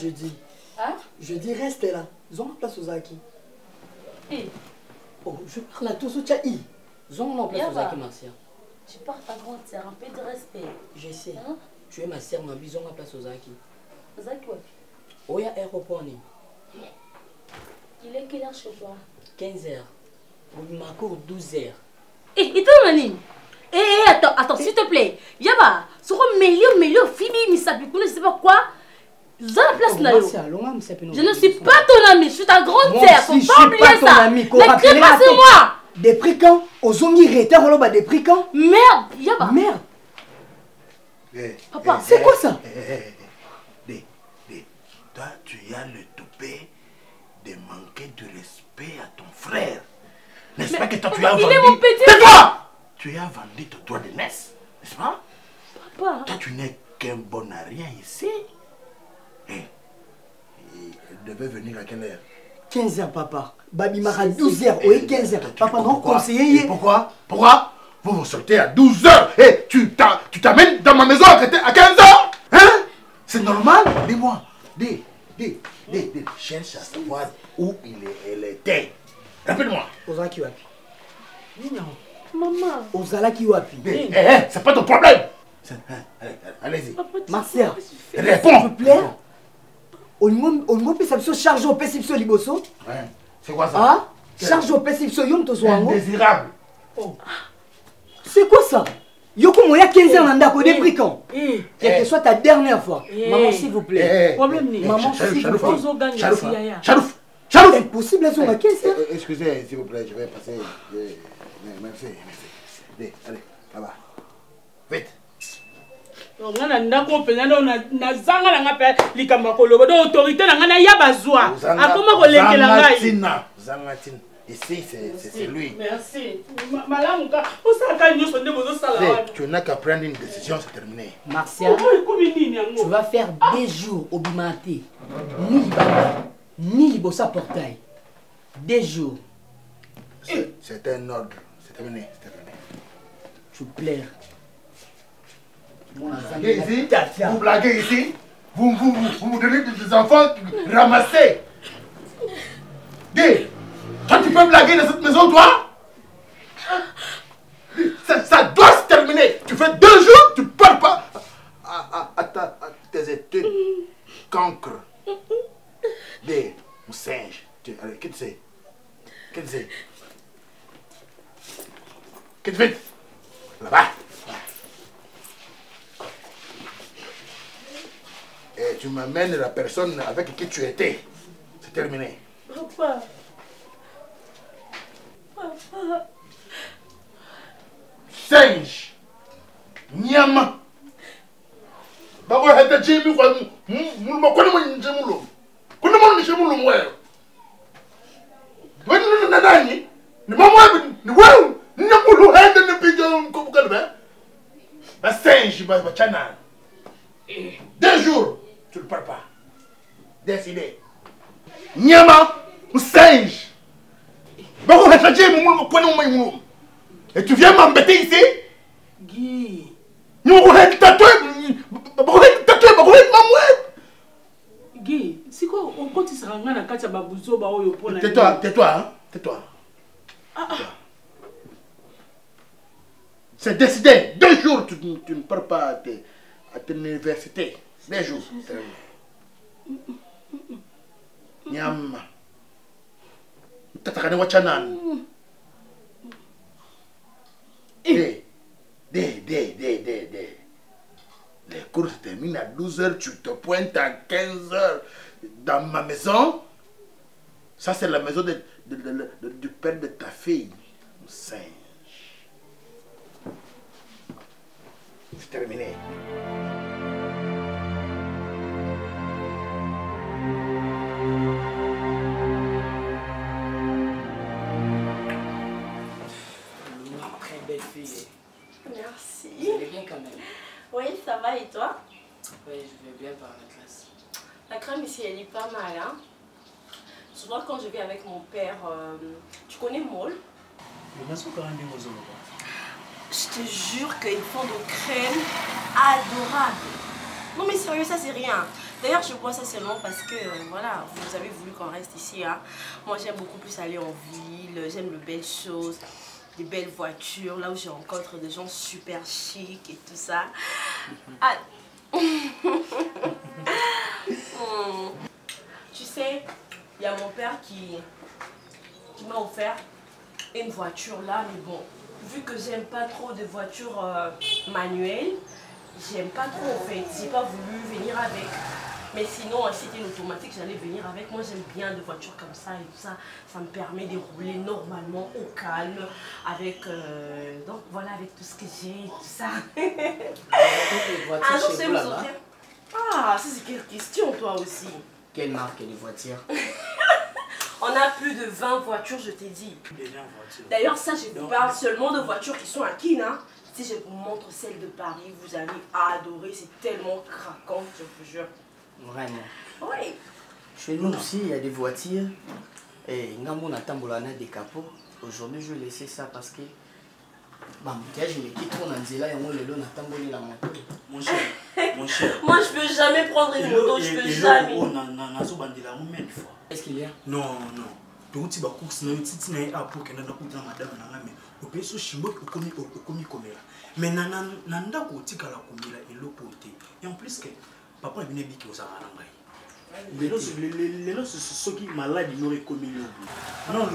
je dis. Hein? Je dis, reste là. Ils ont la place aux Aki. Et oh, je parle à tous aux Tchaï. Ils ont la place aux Aki, Marcia. tu parles ta grande sœur, un peu de respect. Je sais. Hein? Tu es ma sœur, ma ils ont la place aux Aki. Zaki, ouais. Oh, il y a aéroport. Il est quelle heure chez toi? 15h. Il m'accord 12h. Et toi, Manine? Attends, s'il te plaît. Yaba, ce qu'on meilleur, Fibi, Misabikoune, je sais pas quoi. Vous avez la place là. Je ne suis pas ton ami, je suis ta grande sœur. Faut pas oublier ça. Ne crie pas sur moi. Des prix quand? Aux ongi réters, on a des prix quand? Merde, Yaba. Merde. Papa, c'est quoi ça? Toi, tu as le toupet de manquer de respect à ton frère. N'est-ce pas que toi, tu as vendu... Il est mon petit. Tais-toi! Tu as vendu ton droit de naissance, n'est-ce pas? Papa. Toi, tu n'es qu'un bon à rien ici. Il devait venir à quelle heure? 15h, papa. Babi Mara, 12h. Oui, 15h. Papa, non, conseiller. Pourquoi? Vous vous sortez à 12h et tu t'amènes dans ma maison à 15h? Hein? C'est normal? Dis-moi. Dis. Cherche à savoir où elle était. Rappelle-moi. Ozaki wapi. Maman. Ozalaki wapi. C'est pas ton problème. Allez-y. Marcia. Réponds. S'il vous plaît. On peut s'absorber charge au PSIPSO Liboso. C'est quoi ça? Ah? Charge au PSIPSO Yom Tozoango. Indésirable. C'est quoi ça? Yoko Moya 15 ans nanda ko des quand? Quelle que soit ta dernière fois. Maman, s'il vous plaît. Problème n'est. Maman, s'il vous plaît. Charouf. Impossible, elles ont 15 ans. Excusez, s'il vous plaît, je vais passer. Merci. Allez, là-bas. Vite. ngana ndako pena na zanga na ngape likamba kolobo do autorité na ngana ya bazwa akoma kolekela ngai Zangatina. Ici, c'est lui. Merci. Malamuka, où ça quand nous sommes besoin sala. Tu n'as qu'à prendre une décision, c'est terminé. Marcia, tu vas faire des jours au Bimanté. Ni Libana, ni Libosa Portail. Des jours. C'est un ordre. C'est terminé. Tu plaires. Vous blaguez ici. Vous me donnez des enfants ramassés. Dis, toi tu peux blaguer dans cette maison, toi? Ça doit se terminer. Tu fais 2 jours, tu ne parles pas à tes études. Cancre. Dis, mon singe. Allez, qu'est-ce que c'est? Qu'est-ce que tu fais? Là-bas. Et tu m'amènes la personne avec qui tu étais. C'est terminé. Papa. Singe. Nyama. Bako hata jimi kwa kwani mwenye njemulo. Kuna mwenye njemulo mwewe. Wewe ni nani? Ni mama ni wewe. Nyamulu hende ni pijo mkubukalbe. Ba singe ba chana. 2 jours. Tu ne parles pas. Décidé. Nyama ou singe. Et tu viens m'embêter ici? Guy. Guy, si quoi on continue à ramener la carte à Babouzo, bah on prend. Tais-toi. C'est décidé. 2 jours, tu ne pars pas à ton université. 2 jours. Nyama. Tatakane wachanan. Les cours se terminent à 12h, tu te pointes à 15h dans ma maison. Ça, c'est la maison du père de ta fille. Singe. C'est terminé. Très belle fille. Merci. Vous allez bien quand même? Oui, ça va et toi? Oui, je vais bien par la classe. La crème ici, elle est pas mal, hein? Souvent, quand je vais avec mon père, tu connais Maul? Je te jure qu'ils font de crème adorable. Non mais sérieux, ça c'est rien. D'ailleurs, je bois ça seulement parce que, voilà, vous avez voulu qu'on reste ici. Hein. Moi, j'aime beaucoup plus aller en ville, j'aime les belles choses, des belles voitures, là où je rencontre des gens super chics et tout ça. Ah. Tu sais, il y a mon père qui m'a offert une voiture là, mais bon, vu que j'aime pas trop de voitures manuelles, j'aime pas trop en fait, j'ai pas voulu venir avec. Mais sinon, si c'était une automatique, j'allais venir avec. Moi, j'aime bien des voitures comme ça et tout ça. Ça me permet de rouler normalement, au calme, avec... donc voilà, avec tout ce que j'ai et tout ça. Un jour, c'est vous sortir. Ah, ça c'est quelle question, toi aussi. Quelle marque de voiture? On a plus de 20 voitures, je t'ai dit. D'ailleurs, ça, je vous parle seulement de voitures qui sont à Kin. Hein. Si je vous montre celle de Paris, vous allez adorer. C'est tellement craquant, je vous jure. Vraiment. Oui. Chez nous aussi, il y a des voitures. Et on a des capots. Aujourd'hui, je vais laisser ça parce que... Bon, je me quitte en Anzela et on a la moto. Mon cher. Moi, je peux jamais prendre une moto, je peux jamais. Qu'est-ce qu'il y a? Non. Tu vas course na titi na apo kena na kuta madame na ngame. Opeso shimbo okomi komela. Mais nanda ko tikala komela elopote. Et en plus que papa est venu biki aux arabes. Les lots ceux qui malades ils n'auraient commis le non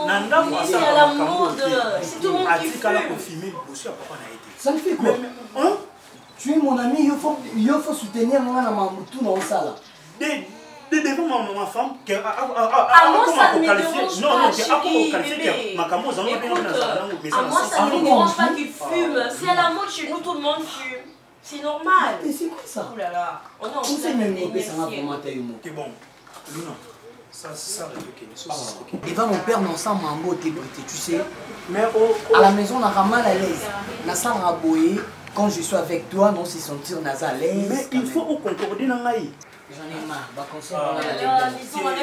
nanda c'est à la mode, c'est tout le monde qui fume. Ça me fait quoi? Hein? Tu es mon ami, il faut soutenir moi dans tout dans ça là. Devant ma femme que moi ça ne me dérange pas, chérie, bébé. Écoute, moi ça ne me dérange pas qu'il fume. C'est à la mode chez nous, tout le monde fume. C'est normal. Mais c'est quoi ça? Oh là là, on est en train de bon, Luna, ça et va mon père dans ça mambo tu sais. Mais à la maison on a mal à l'aise. Na ça raboyer quand je suis avec toi, non se sentir à l'aise. Mais il faut concorder dans la. J'en ai marre,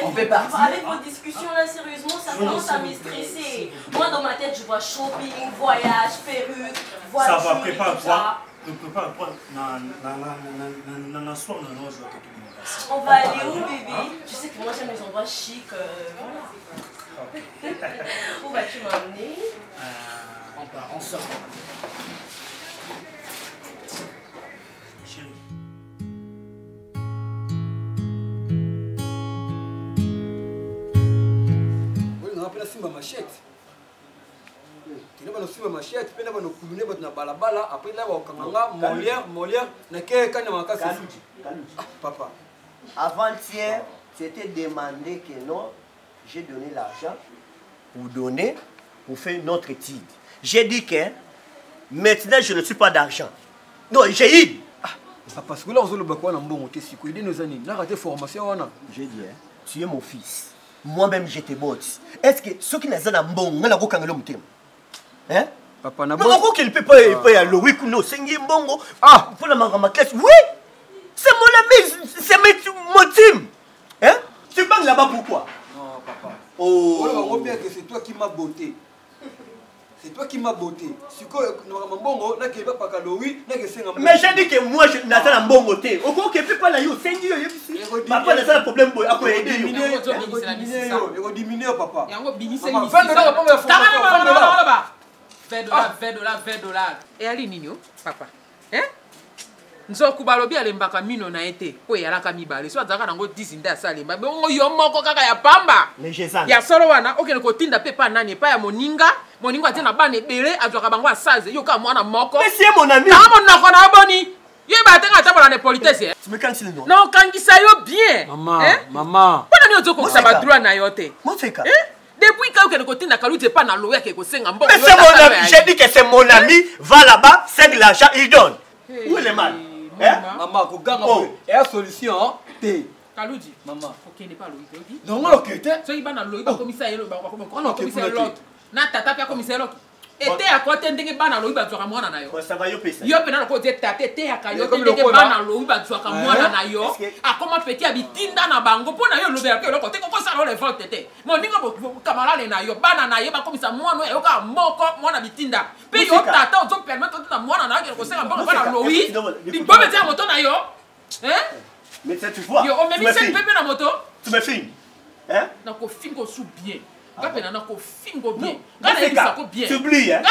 on peut partir. Avec vos discussions là, sérieusement, ça commence à me stresser. Moi dans ma tête, je vois shopping, voyage, perruque, voiture. Ça va, prépare tout ça. On va aller où, bébé? Tu sais que moi j'aime les endroits chics. Où vas-tu m'emmener? On sort. Chérie. Oui, on appelle ça ma machette. Tu n'as pas de machette, tu n'as pas de couloir, tu n'as pas de balabala. Après là, on a Molière, n'a qu'un canne à casser. Papa. Avant-hier, tu t'es demandé que non, j'ai donné l'argent pour faire notre étude. J'ai dit que maintenant je ne suis pas d'argent. Non, j'ai eu. Parce que là, on a besoin d'un bon côté. Si tu as nos années, raté formation. J'ai dit, tu es mon fils. Moi-même, je te botte. Est-ce que ceux qui n'ont pas de bon, on a un hein? Papa n'a pas. Non, qu'il ne peut pas y aller. Oui, non, c'est un bon. Ah, pour ma classe. Oui, c'est mon ami, c'est mon team. Hein? Tu parles là-bas pourquoi? Non, papa. Oh, c'est toi qui m'as botté. C'est toi qui m'as botté. Mais j'ai dit que moi, je n'ai pas un bon côté. Au coup, que peut pas la yo, c'est Dieu. Papa, il y a un problème pour aider. Il va diminuer, papa. $20. Et allez, Nino, papa. Hein? Nzoku balobi alembaka mino na été po yalaka mibale so azaka nango 10 nda salemba bongo yo moko kaka ya pamba ya solo wana okene kotinda pe pa nani pa ya moninga atie na bana ebele azwaka bango asaze yo ka mwana moko mais c'est mon ami na monoko na boni ye ba tenga tabola ne politesse tu me cances le nom non kangisa yo bien maman pona ni ozoko sa ba droit na yo te mon feka depuis que okene kotinda kaluti pa na loya ke kosenga mboko mais c'est mon ami j'ai dit que c'est mon ami va là-bas c'est de l'argent il donne où est le mal? Maman, ko ganga ko e solution te. Kaludi. Maman. OK, n'est pas Loïc. Non, on le quitte. So iba na Loïc ba commissaire lo ba ko commissaire l'autre. Na tata pe commissaire l'autre. Ete akote ndenge bana Loïc ba tswaka mwana na yo. Ça va yo pesa. Yo pe na ko te tate te akayo ndenge bana Loïc ba tswaka mwana na yo. Akoma petit abitinda na bango pona yo lobela ke loko te ko sala le vote te. Mo ninga bo kamalale na yo bana na ye ba komisa mwana yo ka moko mwana bitinda. Pe yo tata ozo permettre na mwana na yo ko senga bana Loïc. Di bombe te moto na yo. Hein? Mais tu vois. Yo, on me met cette pépé dans moto. Tu me filmes. Hein? Na ko fingo sous bien. Gapena na ko fingo bien. Tu oublies, hein? Non,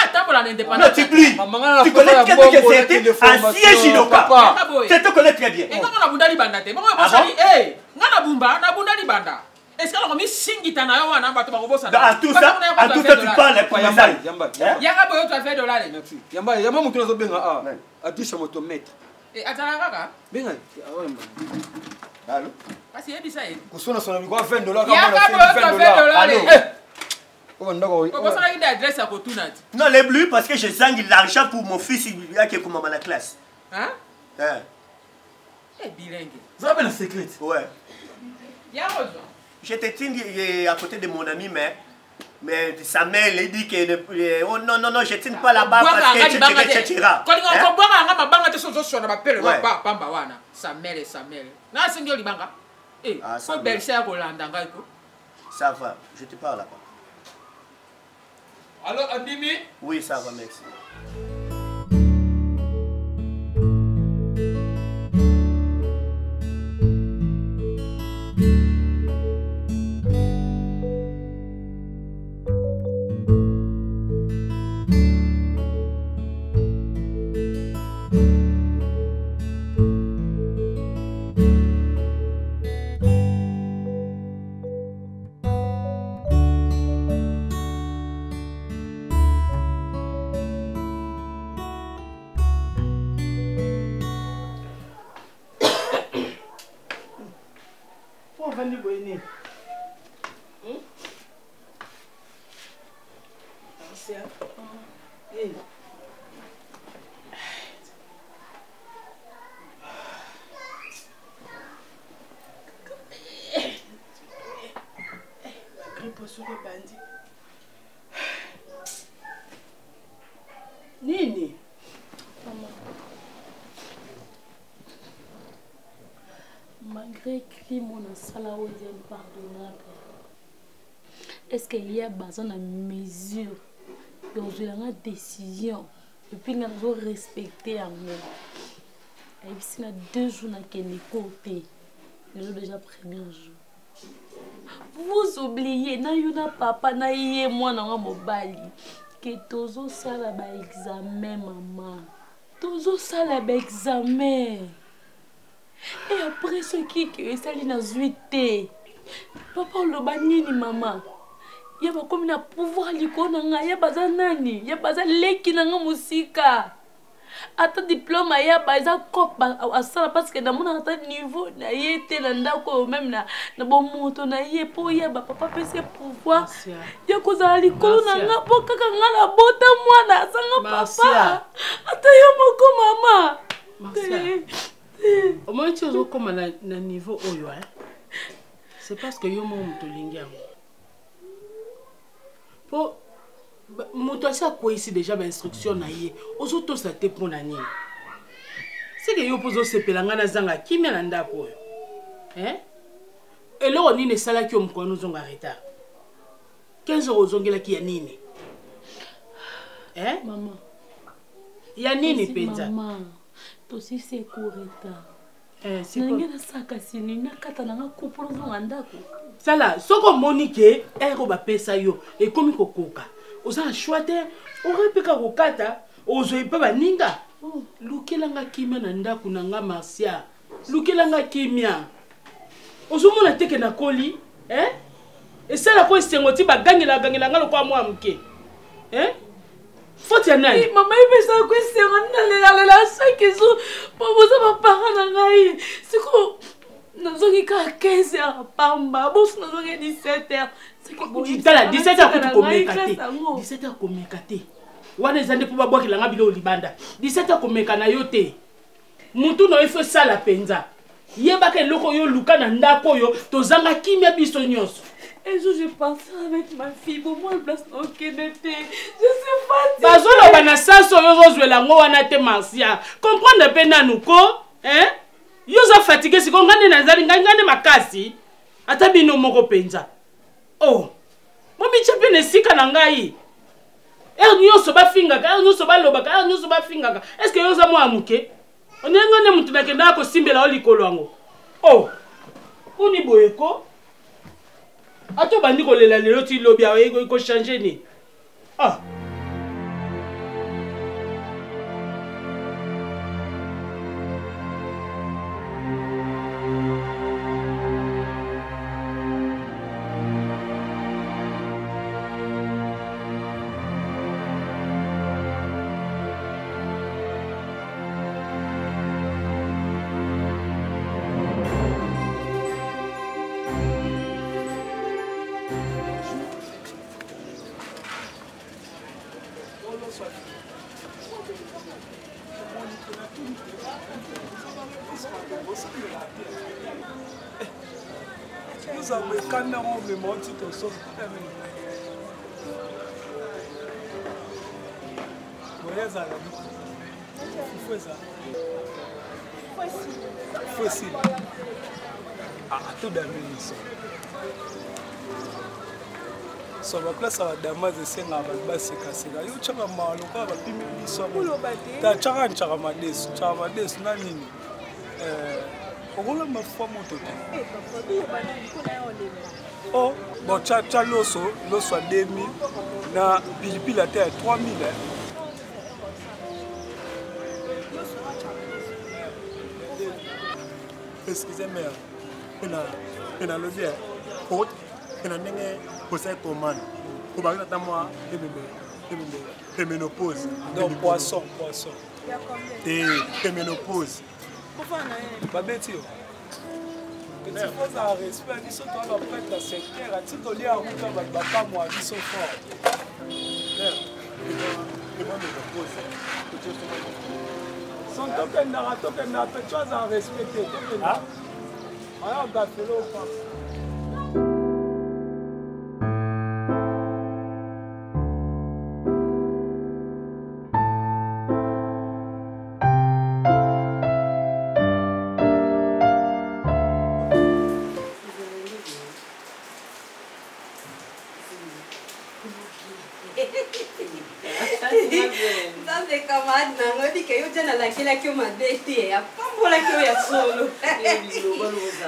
tu oublies. Tu connais très bien que c'était ancien judoka. Tu te connais très bien. Et quand on a bunda libanda te, bongo bosali, eh, ngana bumba na bunda libanda. Est-ce que on mi singita na yo wana bato bakobosa na. En tout ça tu parles pour Yamba. Yanga boyo tu as fait dollar. Merci. Yamba mutu nazo benga a tisha motomètre. Et atala kaka. Benga. Allô? Kasi yebi ça. Kusona sona biko $20 kama na $20. Non, les bleus parce que je sens l'argent pour mon fils qui est comme maman la classe. Hein? Hein? Eh, bilingue. Vous avez le secret? Ouais. Je J'étais à côté de mon ami, mais sa mère lui dit que oh non, je ne tiens pas là-bas parce que tu te retireras. Quand on a banga te sozo sur na bapele na ba pamba wana. Sa mère. Na singyo libanga. Eh, ko berser ko landa ngai ko. Ça va, je te parle là-bas. Alors, Andimi? Oui, ça va, merci. Nini? Malgré que mon sala est impardonnable, est-ce qu'il y a besoin de mesure de la décision et puis nous respecter en nous? Et puis, il y a 2 jours qui sont côté, le jour déjà premier jour. Vous oubliez, na yuna papa na yé moi na mobali que tozo sala ba examen maman. Tozo sala ba examen. Et après ce qui sali na zuité. Papa lo ba nini maman. Ya ba comme na pouvoir likona nga ya baza nani, ya baza leki na nga musika. Ata diplôme ya baza cop à ça parce que dans mon ata niveau na yete na ndako même na bon moto na ye po ya ba papa pese pouvoir ya kozala likolo na nga po kaka nga na bota mwana sanga papa ata yo moko mama Au moins tu as comme na niveau oyo hein. C'est parce que yo mo mutolingi yango. Po moto ça quoi ici déjà ba instruction na ye ozo to sa te pona nini c'est que yo pozo sepelanga na zanga kimia na ndako oyo hein eloko nini sala ki omkono zonga retard 15 euros zongela ki ya nini hein maman ya nini penza maman to si c'est correct c'est quoi na saka sini na kata na kupolo zonga ndako sala soko monike ero ba pesa yo e komi kokoka oza choiter aurait pu kokata ozo pe baninga lukelanga kimia na ndako na nga Marcia lukelanga kimia ozo mona teke na koli hein et ça la ko sengoti ba gangela nga lokwa mwa mke hein faut ya nani maman il ça ko sengona la chaque jour pour vous ba parents na ngai siko nazoki ka 15h pamba boss nazoki 17h. Tala 17h kutu komekate 17h komekate wana ezande po babwakilanga bilo libanda 17h komeka na yo te mutu no ifo sala penza yebaka eloko yo luka na ndako yo tozanga kimia biso nyonso. Un jour je pensais avec ma fille pour moi place OK de thé je suis fatiguée bazolo bana saso yo zozwela ngo wana te Marcia comprendre pe nanuko hein yo za fatigué siko ngane nazali ngane makasi ata bino moko penza. Oh, mami chape ne sika na ngai. Nyoso ba fingaka, nyoso ba lobaka, nyoso ba fingaka. Est-ce que yoza mo amuke? onengane mutu nakenda kosimbela o likolo yango. Oh, uni boyeko. Ato bandi kolela lelo ti lobi ayo ko changer ni. Ah. Nous avons quand même le monde qui te sauve. Voyez ça. Faut ça. Ah, tout d'amis nous so ba place à Damas et c'est là bas c'est cassé là yo chaka malo ka ba pimi biso ta chaka chaka mades na nini okola mafua moto te oh bon cha loso a 2000 na pilipili ate 3000 excusez-moi pena le bien haute pena ndenge poser commande pour ba ta moi et ménopause donc poisson et ménopause ba betio que tu poses un respect qui sont toi la prête la secteur à titre lié à route ba pas moi qui sont fort son token na peut chose à respecter ah alors gafelo pas. Lakio madete ya pambo lakio ya solo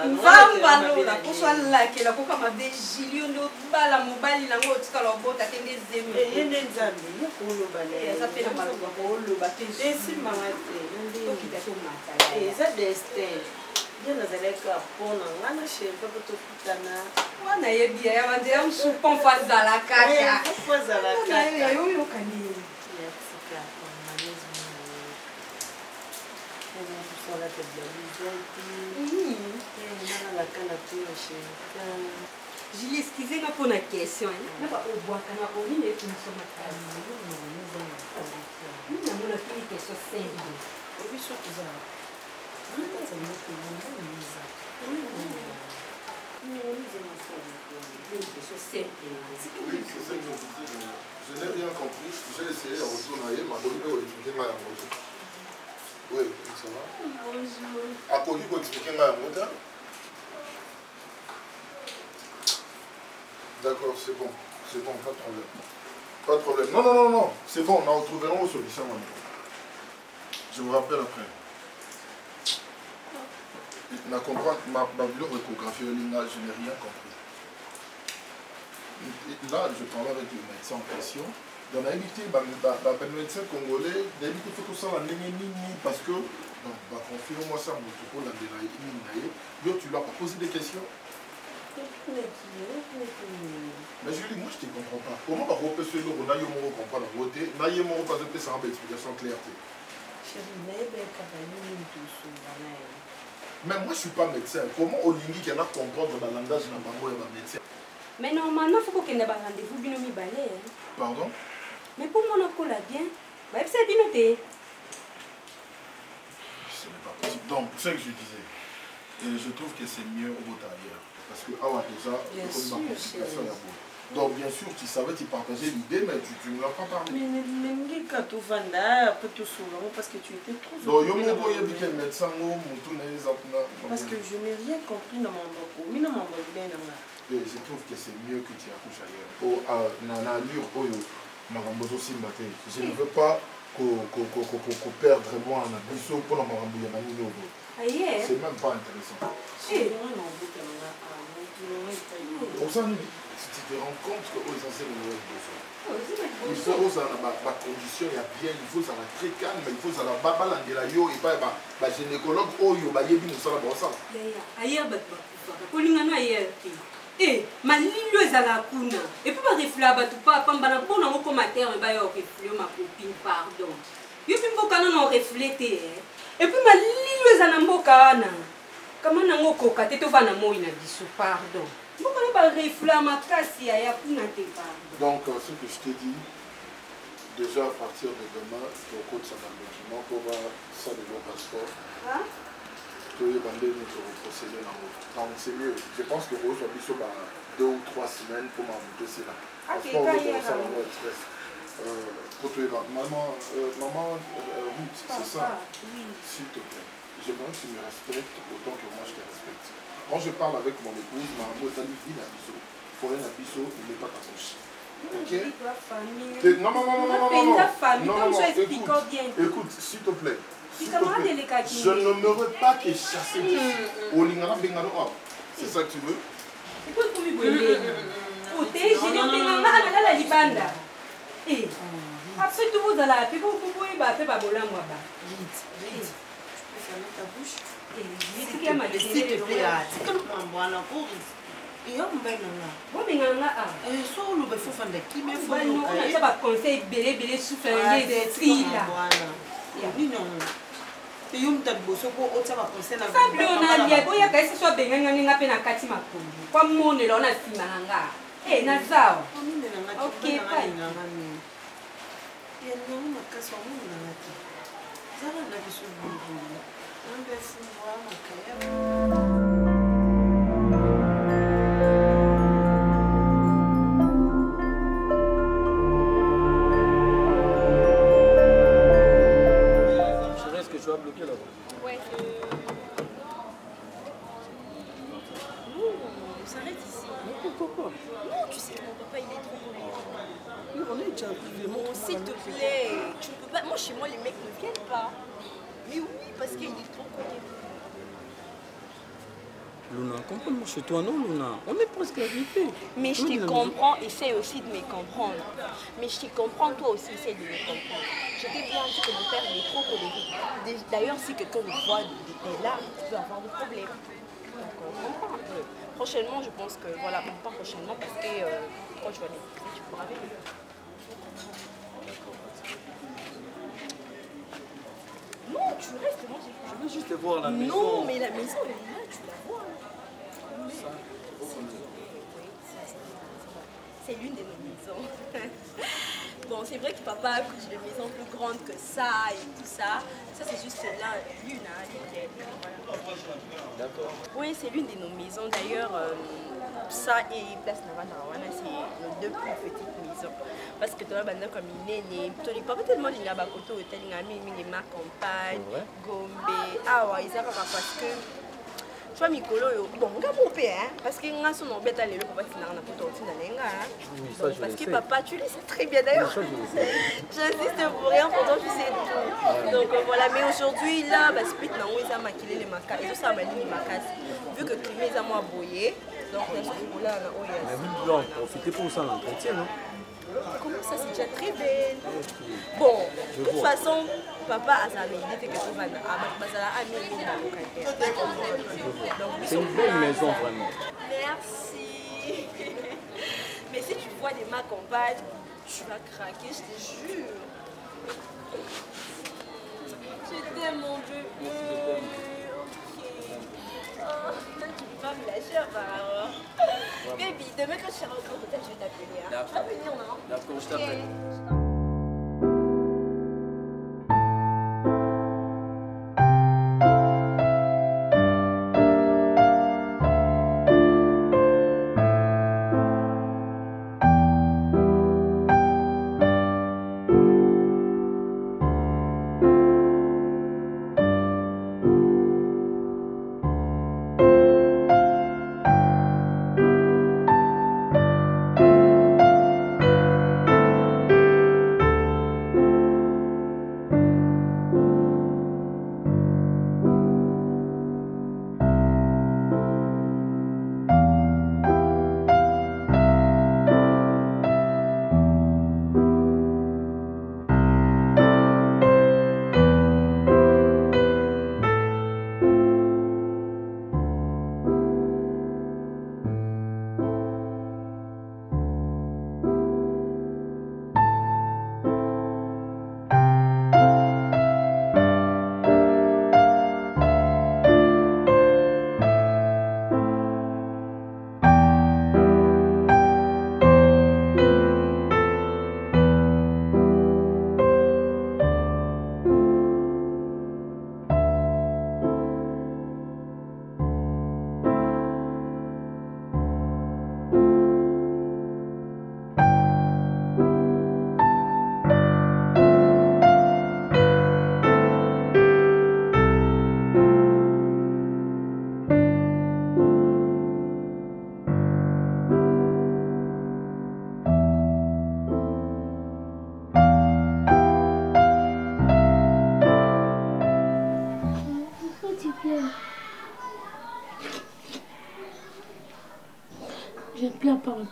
mvamba lola kuswa lakio kwa made jilio ndo bala mobali nango tika lobota kende zeme yende nzambe yekolo bale ça fait la malwa ko lo batesi mangate to kitato mata ça destin Dieu nazaleka pona ngana shepa to kutana wana yebia ya bande ya msupon faza la kasha faza la kasha yo kanini la tête de Julie, excusez-moi pour la question. Je ne sais pas où boire, quand on a une question simple. Je n'ai rien compris. J'ai essayé de retourner, ma bonne oui, ça va. Bonjour. À quoi vous expliquez ma moto? D'accord, c'est bon, pas de problème. Pas de problème. Non, c'est bon, on a retrouvé une solution. Je vous rappelle après. Je comprends ma échographie, je n'ai rien compris. Là, je parlais avec le médecin en question. On a évité le médecin congolais d'éviter tout ça parce que confirme-moi ça pour la yo tu l'as pas posé des questions. Mais Julie, moi je ne comprends pas. Comment va repasser le on a eu mon comprendre la beauté, n'a eu mon pas de ça en explication clarté. Mais moi je suis pas médecin. Comment Olingi qui a comprendre dans le langage de la médecin? Mais normalement il faut qu'il y ait un rendez-vous binomi balai. Pardon? Mais pour moi, on a bien. C'est bien noté. Ce n'est pas possible. Donc, c'est ce que je disais. Et je trouve que c'est mieux au bout ailleurs. Parce que, déjà, comme ma complication, il y a beau. Donc, bien sûr, tu savais, tu partageais l'idée, mais tu ne l'as pas parlé. Mais quand tu vas après tout souvent, parce que tu étais trop. Donc, il y a un médecin, parce que je n'ai rien compris dans mon beaucoup. Mais non, mon bien. Je trouve que c'est mieux que tu accouches ailleurs. Je ne veux pas perdre moi un biseau pour la marambouille à Nino. C'est même pas intéressant. On s'en dit, si tu te rends compte que aux anciens nous il faut ça la condition il y a bien il faut ça la très calme il faut ça la baba la yo et pas ba gynécologue oyo ba yebi nous ça la bossa ailleurs ba kolingana ailleurs malilo ezala kuna et puis ba refla ba tout pas pamba pour na ko mater ba yo refle ma copine pardon yo pimbo kana no refléter et puis malilo ezala mboka na kama na ngoko ka te to vana moi na biso pardon. Donc, ce que je t'ai dit, déjà à partir de demain, tu as coach un engagement pour voir ça de mon passeport. Tu vas procéder dans donc c'est mieux. Je pense que vous avez 2 ou 3 semaines pour m'embouter cela. Maman, Ruth, c'est ça. S'il te plaît, j'aimerais que tu me respectes autant que moi je te respecte. Quand je parle avec mon épouse, ma maman est dit la biseau. Forêt la biseau, ne mets pas ta bouche. Ok? Non, écoute, s'il te plaît. Je ne me pas que chasser au lingana bengano. C'est ça que tu veux? Après tout, vous allez appeler pour faire ta bouche. Est-ce que tu vas bloquer là-bas? Ouais. Non, on s'arrête ici. Mais pourquoi pas? Non, tu sais que mon papa il est trop mauvais. Oui, on est déjà privé. Bon, s'il te plaît, tu ne peux pas. Moi, chez moi, les mecs ne viennent pas. Mais oui, parce qu'il est trop connu. Luna, comprends-moi chez toi, non, Luna? On est presque arrivé. Mais je te comprends, essaie aussi de me comprendre. Mais je te comprends, toi aussi, essaie de me comprendre. Je t'ai bien dit que mon père il est trop colérique. D'ailleurs, si quelqu'un le voit de là, tu peux avoir des problèmes. Donc, on comprend un peu. Prochainement, je pense que, voilà, pas prochainement, parce que quand tu vas l'écouter, tu pourras venir. Non, tu restes, moi je veux juste te voir la maison. Non, mais la maison, elle est là, tu la vois. C'est l'une de nos maisons. Bon, c'est vrai que papa a pris des maisons plus grandes que ça et tout ça. Ça, c'est juste là, l'une, hein, D'accord. Oui, c'est l'une de nos maisons. D'ailleurs, ça et Place Navana, c'est nos 2 plus petites maisons. Parce que tu as comme il est né, tu n'as pas tellement de Bakoto, tu as ma campagne, Gombe. Ah ouais, ils savent parce que. Tu vois, Mikolo, bon, on va mon père, parce que nous sommes bêtes à l'élo pour finir un peu de parce que papa, tu le sais très bien d'ailleurs. J'insiste pour rien, pourtant tu sais tout. Donc voilà, mais aujourd'hui, là, split, ils ont maquillé les macas, et tout ça, les macas. Vu que tout le monde a moins brouillé, donc là, mais vous devez en profiter pour ça l'entretien, non? Comment ça, c'est déjà très belle. Bon, de toute façon, papa a sa idée que tu vas c'est une belle maison, vraiment. Merci. Mais si tu vois des ma campagne, tu vas craquer, je te jure. Je t'aime, mon bébé. Oh, tu peux pas me lâcher apparemment. Baby, demain quand je serai au peut-être je vais t'appeler. Hein. Tu vas venir, non? D'accord, je t'appelle.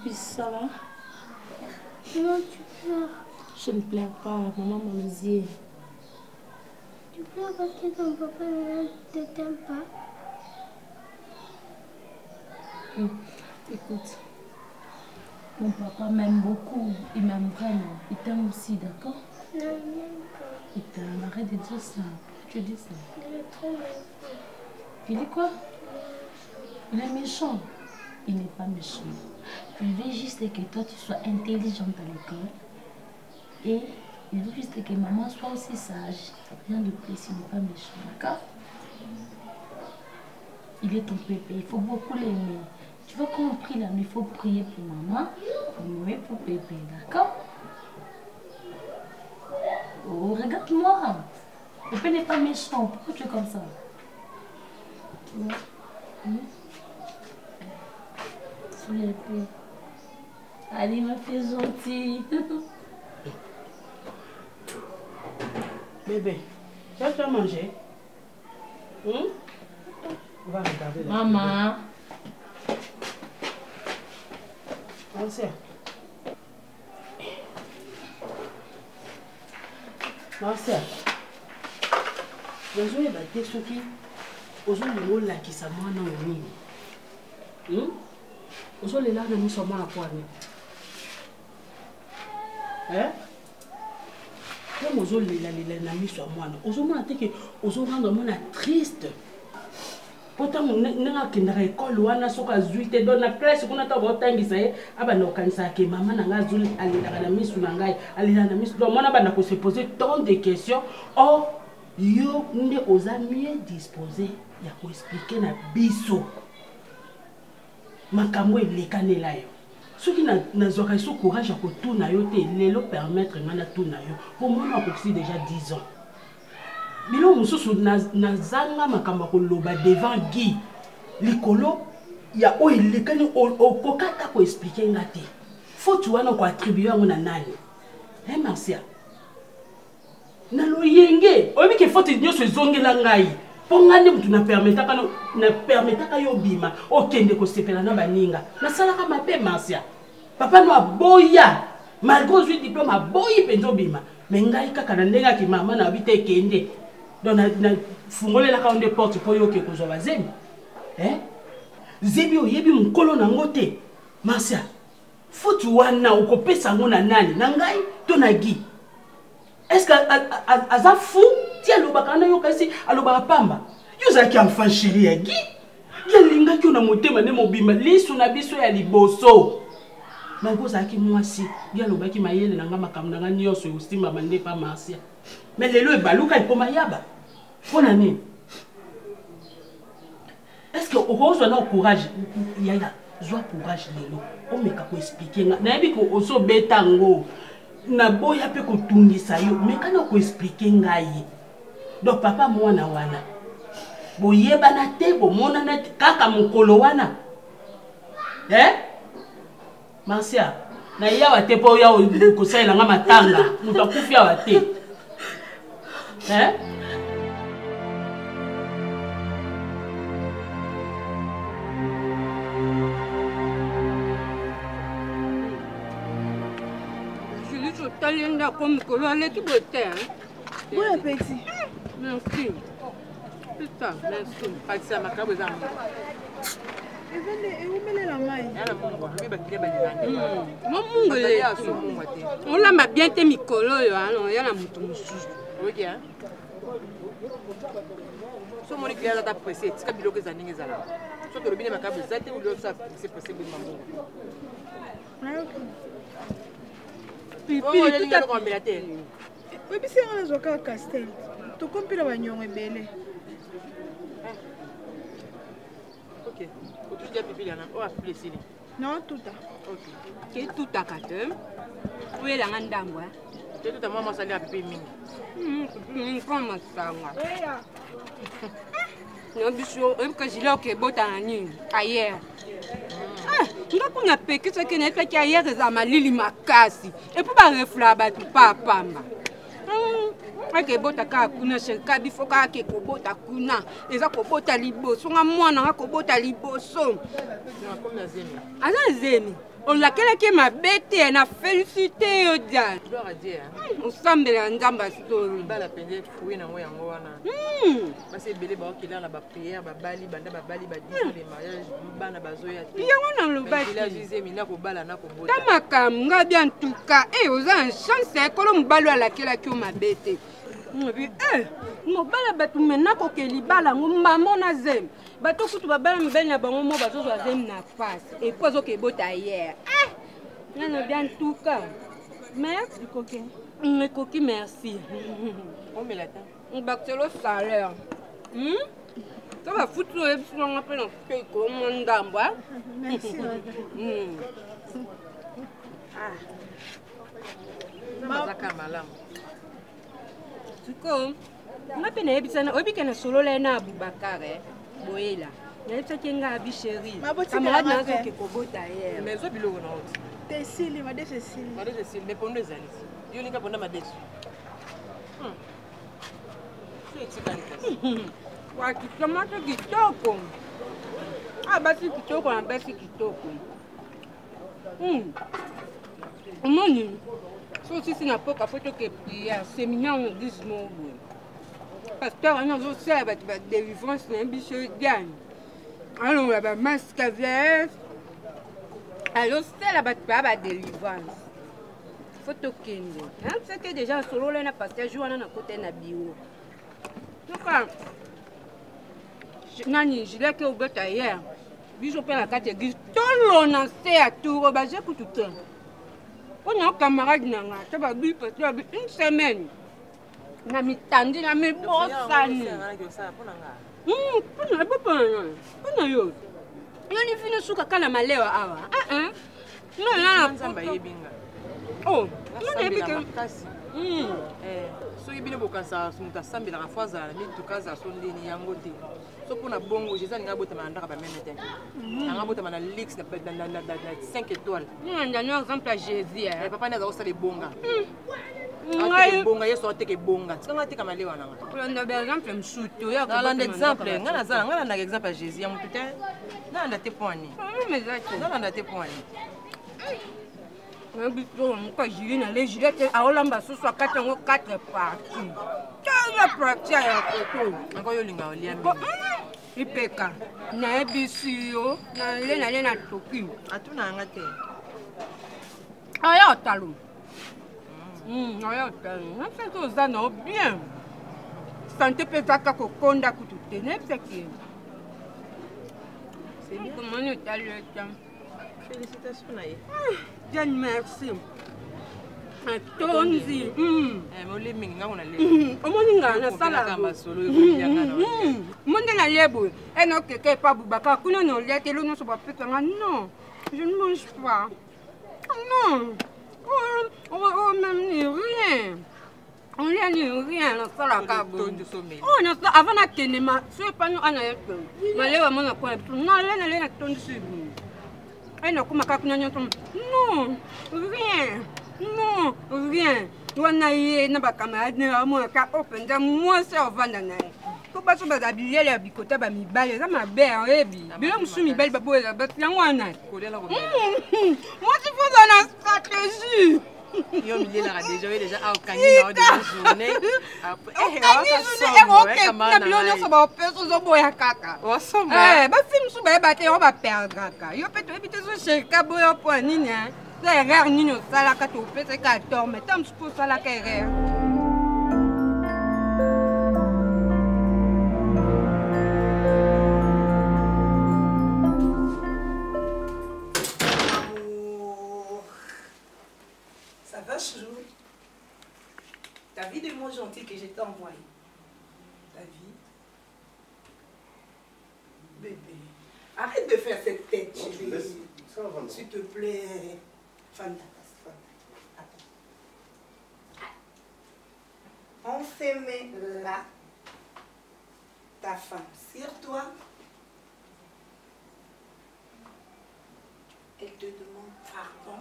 puis ça va? Non, tu pleures. Je ne pleure pas, maman m'a dit. Tu pleures parce que ton papa ne t'aime pas. Écoute, mon papa m'aime beaucoup, il m'aime vraiment. Il t'aime aussi, d'accord? Non, il m'aime pas. Il t'aime, arrête de dire ça. Tu dis ça. Il est trop méchant. Il dit quoi? Il est méchant. Il n'est pas méchant. Il veut juste que toi tu sois intelligente à l'école. Et il veut juste que maman soit aussi sage. Rien de plus, il n'est pas méchant, d'accord? Il est ton pépé, il faut beaucoup l'aimer. Tu veux qu'on prie là, mais il faut prier pour maman, pour nous et pour pépé, d'accord? Oh, regarde-moi. Pépé n'est pas méchant, pourquoi tu es comme ça? Soulève-toi. Allez, ma fille gentille. Bébé, tu as mangé? On va regarder. Maman. Marcia. Marcia. Nazo yeba te soki ozolinga olakisa mwana oyo nini. Ozolela na miso mwana kwani. Comme ozolela na miso mwana, ozomona te ke ozoranga mwana triste. Pourtant, nenga kindara école wana soka azui te dans la classe kuna ta botangisa ye abana okanisa ke mama nanga azuli alelaka na misu na ngai alela na misu donc mwana bana ko se poser tant de questions. Or yo nde oza mieux disposé ya ko expliquer na biso makambo elekanela yo soki na zoka so courage ya ko tuna yo te lelo permettre ngana tuna yo pour moi na ko déjà 10 ans. Bilo mususu nazanga makambo koloba devant Guy likolo ya o elekani okokata ko expliquer ngate faut tu wana ko attribuer ngona nani Marcia na loyenge obi ke faut nyoso ezongela ngai po ngane mutu na permetaka yo bima okende ko sepela na baninga na salaka mabe Marcia papa no aboya malgré je diplôme aboyi penzo bima mais ngai kaka na ndenga ki mama na bite kende donc na fungole la kaonde porte po yo ke ko zoba zebi zebi oyebi mukolo na ngote Marcia faut tu wana ukopesa ngona nani na ngai to na Guy. Est-ce que aza fou ti alobaka na yo kasi alobaka pamba yo zaki enfant chéri ya Guy ya linga ki na motema ne mobima lisu na biso ya liboso mango zaki mwasi ya lobaki mayele na ngama makambo na nyonso yosimba mande pa Marcia mais lelo e baluka ipoma yaba pona nini est-ce que okozwa na courage yaya zwa courage lelo omeka ko expliquer na yebi ko oso betango na boya pe ko tungisa yo mekana ko expliquer ngai donc papa mwana wana boyeba na te bomona na kaka mukolo wana Marcia na yawa te po ya ko saila nga matanga mutu akufia wa te Linda comme colonne qui peut être. Bon appétit. Merci. Putain, merci. Pas ça ma cabo zam. Et vous mettez la main. On l'a m'a bien été micolo alors il y a la mouton mususu. OK hein. So mon client là t'a pressé, tu kabilo que zaninga zala. So que robine ma cabo zate ou l'autre ça c'est possible mambo. Oui, puis c'est un zoka castel. Tu comprends la bagnon est belle. OK. Tu dis pipi là, on va plaisir. Non, tout à. OK. Qu'est tout à quatre. Oui, la ngandangwa. C'est tout à maman ça à pipi mingi. Comment ça nga? Non biso, que je l'ai OK botani ailleurs. Ngakuna peki ce que n'est pas hier za malili makasi et puis ba refla ba tu papa mba ake bota ka kuna shenka bifo ka ke ko bota kuna eza ko bota liboso nga mwana nga ko bota liboso na comme na zemi ana zemi On l'a qui m'a bêté, elle a félicité au diable. Gloire à Dieu. On semble en Zamba story. La peine fouiller dans moi yango wana. Parce que belé ba qui là na ba prière ba bali banda ba bali ba disons les mariages bana bazoya. Yango na lo ba. Il a gisé mina ko bala na ko bota. Tamaka nga bien en tout cas. Eh aux une chance ko lo mbalo ala kela ki o m'a bêté. Mobala batu mena ko ke libala ngomba mona zem. Bato kutu babala mbenya bango mo bazo zo zem na face. Et puis zo ke bota hier. Non, bien en tout cas. Merci, coquin. Mais coquin, merci. On met la tête. On va te le salaire. Ça va foutre le petit on appelle un peu comme un d'ambois. Merci, madame. Mazaka malam. Tuko. Na pena ebisana obikana solo la na Abubakar boyela. Na ebisaki nga abi chérie. Camarade na zo ke kobota hier. Mais zo biloko na oti. Cécile, madame Cécile. Madame Cécile, mais pour nous les amis. Yo nika pona madame. C'est tika. Wa kitomata kitoko. Ah basi kitoko na basi kitoko. Moni. So si na poka photo ke prière, séminaire on dit mon bon. Pasteur on a aussi ba délivrance na bicho gagne. Alors la masque verte. Alors c'est la bas délivrance. Photo kende. Hein c'est que déjà solo là na pasteur joue na côté na bio. Donc nani gilet que au bota hier. Biso pe la carte église tout l'on c'est à tout ba j'ai tout temps. On a un camarade nanga, ça va bien passer une semaine. Na mi tandi na mi bossani. Pona yo. Yo ni fini suka kana malewa awa. No na nzamba yebinga. Oh, no yebika. So yebine bokansa muta sambela ka faza na mitu kaza so ndeni yango te. So pona bongo jeza ninga bota mandaka ba mena te. Anga bota mana lix na 5 étoiles. On a un exemple à Jésus. Papa na za osala bonga. Ate bonga yeso ate ke bonga. Tsanga ate kamalewa nanga. On a par exemple msuto ya ko. Un exemple, ngana na exemple à Jésus ya mutu te. Na ndate poani. Mais ça. Na ndate poani. Quand je viens aller, je vais à Olamba, ce soit 4 parties. Quelle partie à la encore yolinga olia. Ipeka. Na ebisio, na lena na Tokyo. Atuna ngate. Aya talo. Aya talo. Na fait que ça non bien. Santé petaka ko konda kutute, ne peki. C'est bien comment nous talo tam. Félicitations Naye. Diane merci. Tonzi. Mole mingi ngona le. Omoninga na sala kamba solo yanga. Monde na lebo. Eno keke pa Bubaka kuna no lete lo no so ba peka non. Je ne mange pas. Non. Oh même ni rien. On rien ni rien na sala ka bo. Oh na avant na kenema, so pa no ana yeto. Malewa mona kwa. Na lena tonzi. Elle n'a pas non, rien. Non, rien. On a eu un camarade, moi, open, moi, c'est au Vandana. Faut pas se habiller les bicotas, mi balle, ça m'a belle, bien, je suis belle, babou, la bête, la one. Moi, tu faut dans la stratégie. Yo milé la déjà au canine de la journée. Ta vie de mots gentils que je t'ai envoyé. Ta vie. Bébé. Arrête de faire cette tête, chérie. S'il te plaît. Fanta. Enfermez là ta femme sur toi. Elle te demande pardon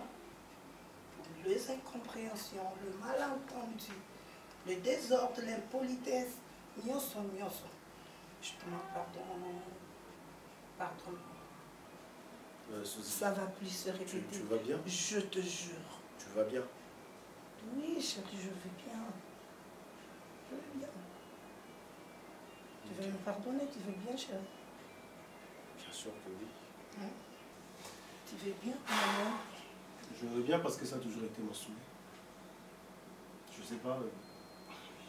pour les incompréhensions, le malentendu, le désordre, l'impolitesse. Mioso. Je te demande pardon. Pardon. Ça va plus se répéter. Tu vas bien? Je te jure. Tu vas bien? Oui, chérie, je vais bien. Je vais bien. Tu veux me pardonner? Tu veux bien, chérie? Bien sûr que oui. Hein? Tu veux bien, maman? Je veux bien parce que ça a toujours été mon souhait. Je sais pas,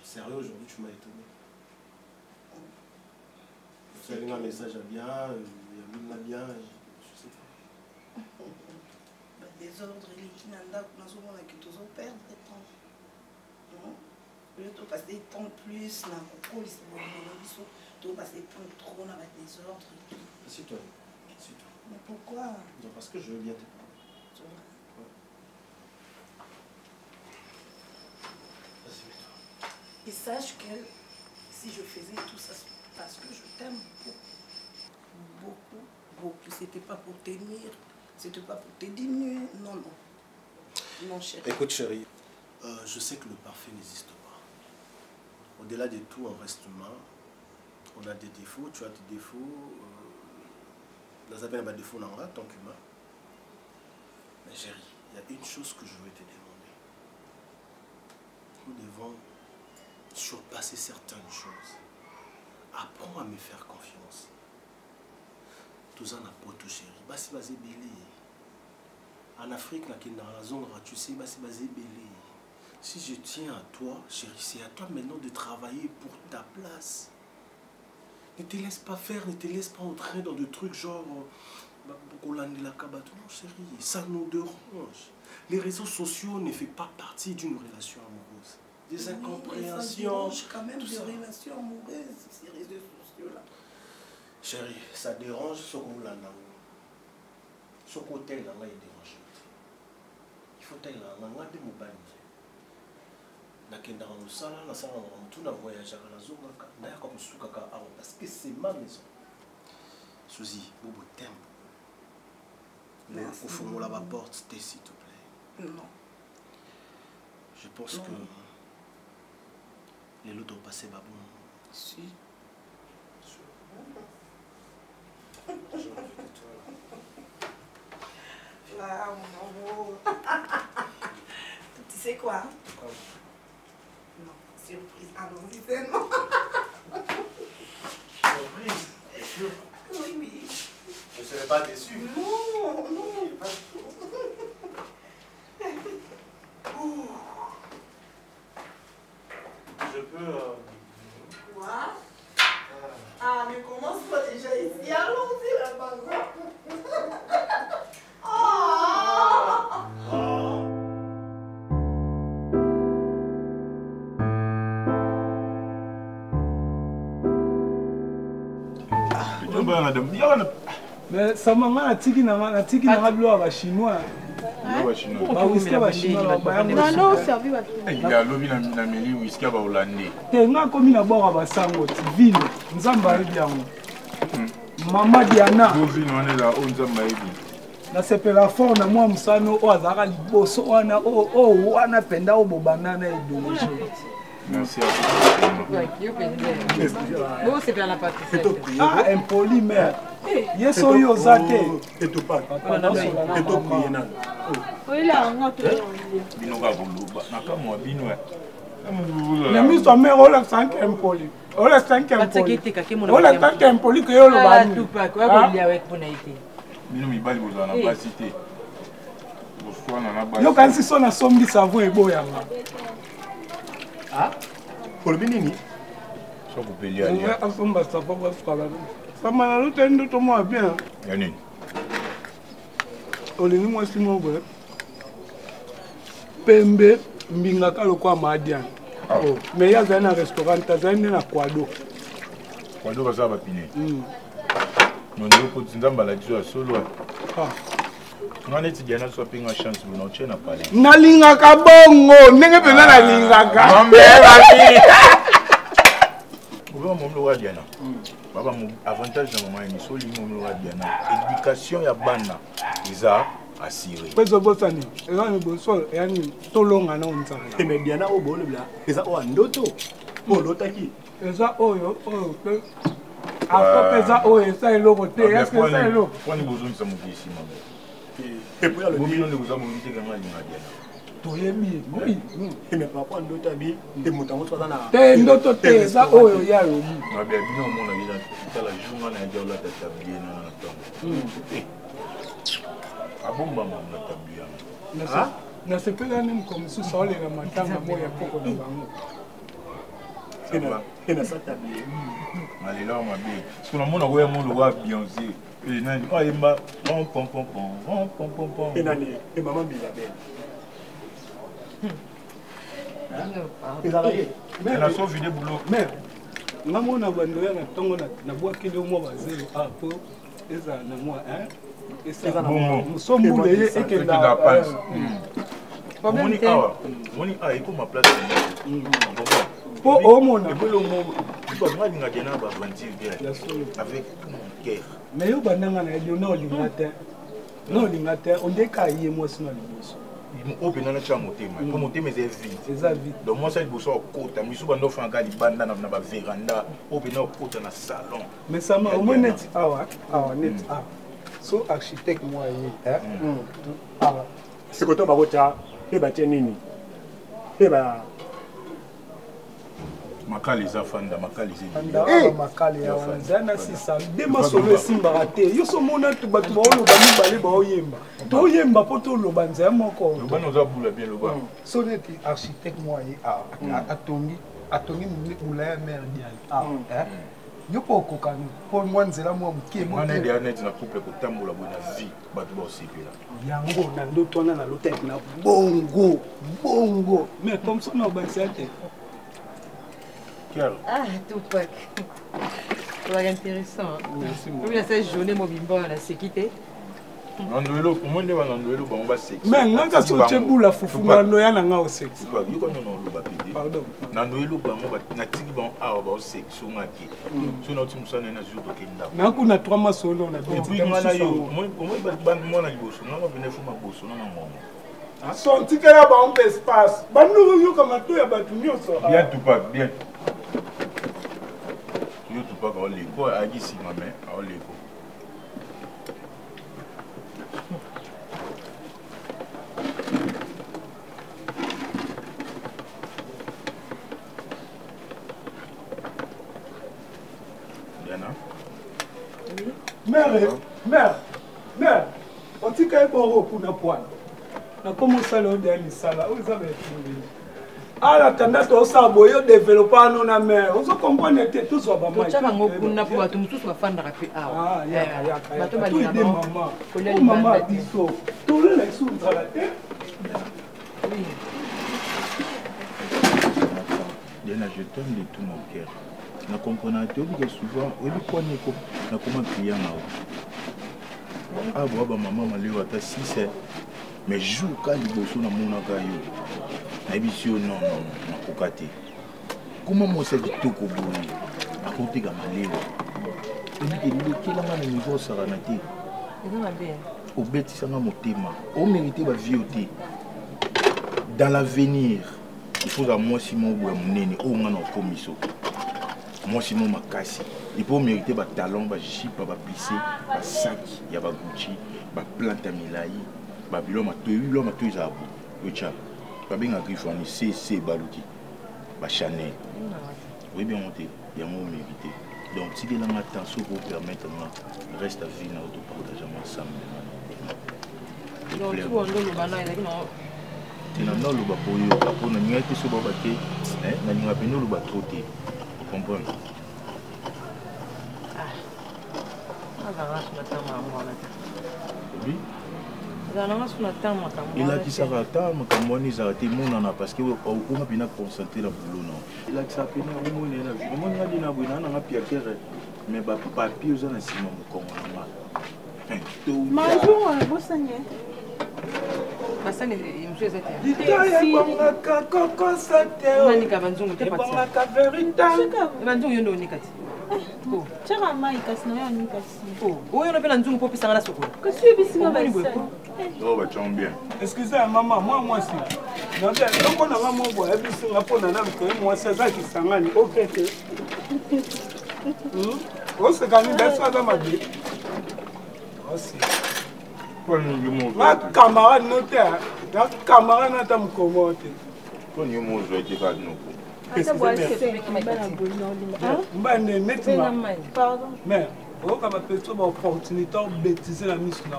sérieux, aujourd'hui tu m'as étonné. Tu as eu un message à bien, il y a eu bien, je sais pas. Des ordres, les kinanda, nous avons toujours perdre le temps. Tu passer tant plus, tu passer trop dans les désordres. Assieds-toi. Mais pourquoi? Non, parce que je veux bien te parler. C'est vrai. Et sache que si je faisais tout ça, parce que je t'aime beaucoup. C'était pas pour t'aimer, c'était pas pour te diminuer. Non. Non, chérie. Écoute, chérie, je sais que le parfait n'existe pas. Au-delà de tout, on reste humain. On a des défauts, tu as des défauts. Nous avons des défauts en tant qu'humain. Mais chérie, il y a une chose que je veux te demander. Nous devons surpasser certaines choses. Apprends à me faire confiance. Tout ça n'a pas tout, chérie. Basi basé belé. En Afrique, tu sais, basi basé belé. Si je tiens à toi, chérie, c'est à toi maintenant de travailler pour ta place. Ne te laisse pas faire, ne te laisse pas entrer dans des trucs genre non, chérie, ça nous dérange. Les réseaux sociaux ne font pas partie d'une relation amoureuse. Des incompréhensions. Ça quand même des relations amoureuses, ces réseaux sociaux-là. Chérie, ça dérange ce qu'on l'a. Ce côté là, il dérange. Il faut que tu aies là, des mobiles. Parce que c'est ma maison. Suzy, Bobo t'aime. Merci. Au fond, la porte, s'il te plaît. Non. Je pense que les lots ont passé babou. Si. Là, mon amour. Tu sais quoi? Non, surprise. Allons-y, c'est non. Surprise? T'es sûr? Oui. Je ne serais pas déçu. Non. Je peux... Quoi? Ah, mais commence pas déjà ici. Allons-y là-bas. Mais ça m'a tiki na bilo ba chinois. Ba whisky ba chinois ba ya. Non, servi ba. Il y a lobby na meli whisky ba hollandais. Te nga komi na bora ba sango ville. Nzamba yebi yango. Mama Diana. Bovi no ne la onzamba yebi. Na sepela fort na mwa musano o azaka liboso wana wana penda o bobana na idéologie. Merci à vous. Bon, c'est bien la pâtisserie. Ah, impoli, mère. Yes, on y a osate. Et tout pas. Et tout prier. Oui, là, on a tout. Binoga bulu. Nakamwa binwe. La mise en mère, on a 5 impoli. On a 5 impoli. On a 5 impoli que yo le bani. Tout pas. Quoi qu'on y a avec Bonaïté. Bino mi bali boza na basité. Boswa na basité. Yo quand si son a sombi savon et boyanga. Ah, pour le bénini. Ça vous payez à dire. Ça m'a dit que tu m'as bien. Yannick. Olingi moi si moi ouais. Pembe mbingaka lokwa madian. Mais il y a un restaurant, il y a un Kwado. Kwado va ça va piner. Non, nous pour Zindamba la disons solo. On est dit na so pinga chance vous non tient pas. Nalinga ka bongo, ndenge pena nalinga ka. Mambe baki. Vous mon lo Diana. Baba mon avantage dans moment ni soli mon lo Diana. Éducation ya bana iza assuré. Peso bosani, eza ni bosol, yani tolonga na onzala. Mais Diana o bolo bla. Eza o ndoto. O lotaki. Eza oyo Apopeza oyo ça eloko te. Est-ce que ça eloko? Kwani bozongisa moto ici maman. Et puis le million de vous avez dit que moi il m'a dit. Toyebi. Oui. Mais papa ndoto abi te motango twa na. Te ndoto te za oyo ya yo. Na bien bino mona bila tala journal na ndio la tata bien na temps. Abomba mama tabia. Na sepela ni mkomsu sole na matanga moya poko na bango. Ena sa tabia. Malila ma bien. Parce que na mona ko ya mondo wa Beyoncé. Et nani ko yemba pom pom pom pom. Et nani et maman bila belle. Mais la sauve vidéo boulot. Mais ngamona bando ya tongo na bwaki le mo bazelo apo eza na moi hein. Eza na moi. Musomu le ekenda passe. Moni awa. Moni a iko ma place. Po omona bolo mo. Ba nga linga dena ba bantir bien. Avec mon cœur. Mais yo bandanga na yo no lingate. No lingate on deka yé moi sino liboso. Au pénal na chamo tema. Comme tema c'est vide. C'est vide. Donc moi ça liboso au kota. Misu bando fanga libanda na ba véranda. Au pénal au kota na salon. Mais ça m'a au moins net awa net a. So architecte moi yé hein. Ah. C'est quand on va voter et ba nini. Et ba makali za fanda makali fanda makali ya wanzana sisa dema solo simba raté yo so mona tu batu ba olo ba mibale ba oyemba to oyemba poto lo banza moko lo bana za bula bien lo ba so net architecte moi atongi bula ya mère dial hein yo poko kan po mwanzela mo mkie mo mwana dia net na couple ko tambola bona vie batu ba osipela yango na ndoto na lotek na bongo mais comme ça na bansate. Ah, Tupac. C'est intéressant. Merci beaucoup. Oui, cette journée, mon bimbo, on a séquité. Nanduelo, comment on va nanduelo, on va séquer. Mais on a sauté boula foufou, nandoya nanga au sexe. Pardon. Nanduelo, on a tigé bon ah, on va séquer sur ma qui. Sur notre team, ça n'est pas juste au Kenya. Mais on a 3 mois solo, on a bien. Et puis moi là, moi na liboso, on va venir faire ma bosso, non non. Son ticket là, on peut espace. Nous nous comme tout ya batu nyonso. Bien Tupac, bien. Yo Tupac on l'éco, agi si ma main, on l'éco. Mère, on dit qu'il y a un bon pour la poêle. On commence à le faire, vous avez trouvé. À la tendance au sabot, il développe non la mer. On se comprend que tout soit pas mal. Tu as un peu de temps pour tout le monde fan de la paix. Ah, il y a tout des mamans. Oh maman dit ça. Tout le monde sous travail. Oui. Diana, je t'aime de tout mon cœur. Je comprends que souvent, il y a comment client ah bon maman m'a levé à 6 mais jour quand il bosse na mon akayo na émission non kokate comment moi c'est du tout ko boni à côté ga malewa et dit que kila ngana niveau saranate et ça va bien au beti sanga motema au mériter ba vie dans l'avenir il faut à moi Simon boya munene au ngana komiso moi Simon makasi il faut mériter ba talon ba jipa ba plissé ba sac ya ba Gucci ba plante milai ba biloma to za bu yo cha ba benga grifoni CC baluki ba Chanel oui bien monté il y a mon mérité donc si de la attention pour permettre moi reste à vie na auto partageant ensemble donc tu vois le bana il non tina no lo ba poyo ba pona nyaki so ba te na nyinga bino lo ba troté vous comprenez. Oui. Il a dit ça va attendre, comme on a été mon parce que on a bien concentré la boulot non. Il a dit ça peine au moins la vie. Moi on a dit na buina na pia kere mais ba papier aux na sima mo comme ma. Bonjour, vous saignez. Masane monsieur zete. Ditaya banga koko sate. Nani ka banzungu te pati. Banga ka verita. Banzungu yondo nikati. Oh, tchara mai kasi na yo nikasi. Oh, oyo no pena nzungu popi sanga na soko. Kasi bisinga ba isa. Oh, bah tu bien. Excusez maman, moi si. Non, donc on a maman boy, bisinga pona na ko moi c'est ça qui sangani. OK. osekani basi aza mabe na camarade no te na camarade na ta mokomo te mbane netima mais oyoka bapeso baopportunité obétise na miso na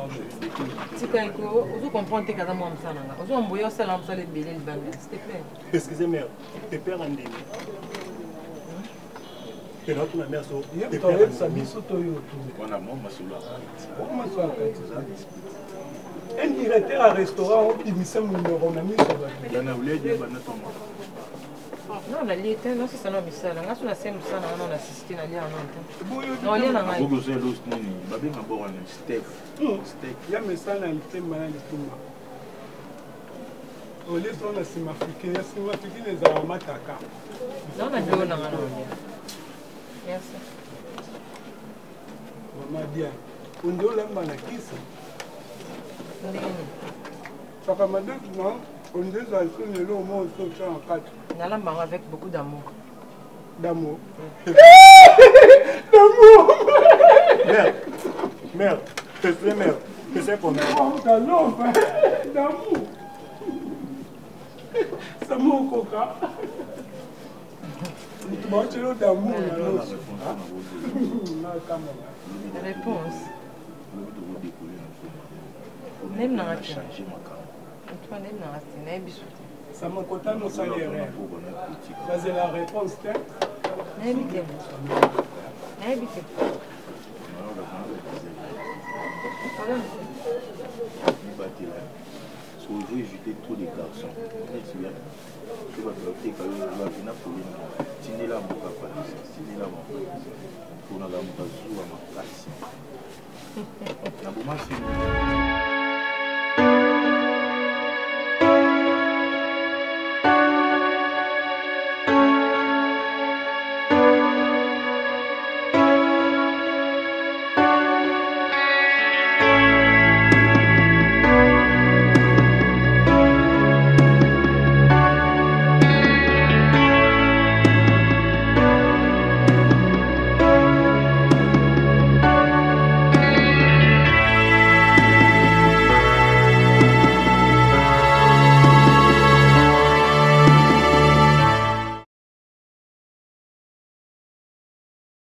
tika eko ozokomprendre te kaza mwa mosala nanga ozomboya osala mosala ebele libanda s'il te plaît excusez mère te père en ndenge pena tuna mère so te père en sa biso toyo on a mon masolo un directeur à restaurant obimisa numéro na miso bana uleje bana toma non na lié te non c'est ça non misala nga sona se musala nga non assisté na lié non te non lié na ngai bogo se los nini babe nga bo wana steak ya misala ntemba na litumba ole so na sima africain ya sima africain ezala mataka non na ndio na nga non merci mama dia undo lamba na kisa ndeni saka madame non on dit à ce que l'on mange tout ça en quatre. Nalamba avec beaucoup d'amour. D'amour. D'amour. Mère, mère, mère, que c'est comme ça. D'amour. Ça mon coca. Tu manges l'eau d'amour. Réponse. Même dans la changer ça m'a content de salaire. Ça c'est la réponse. Si vous voulez éviter tous les garçons, tu vas bloquer quand même la vina pour lui. Tini la moka pas, tini la moka. Pour la moka zou à ma place.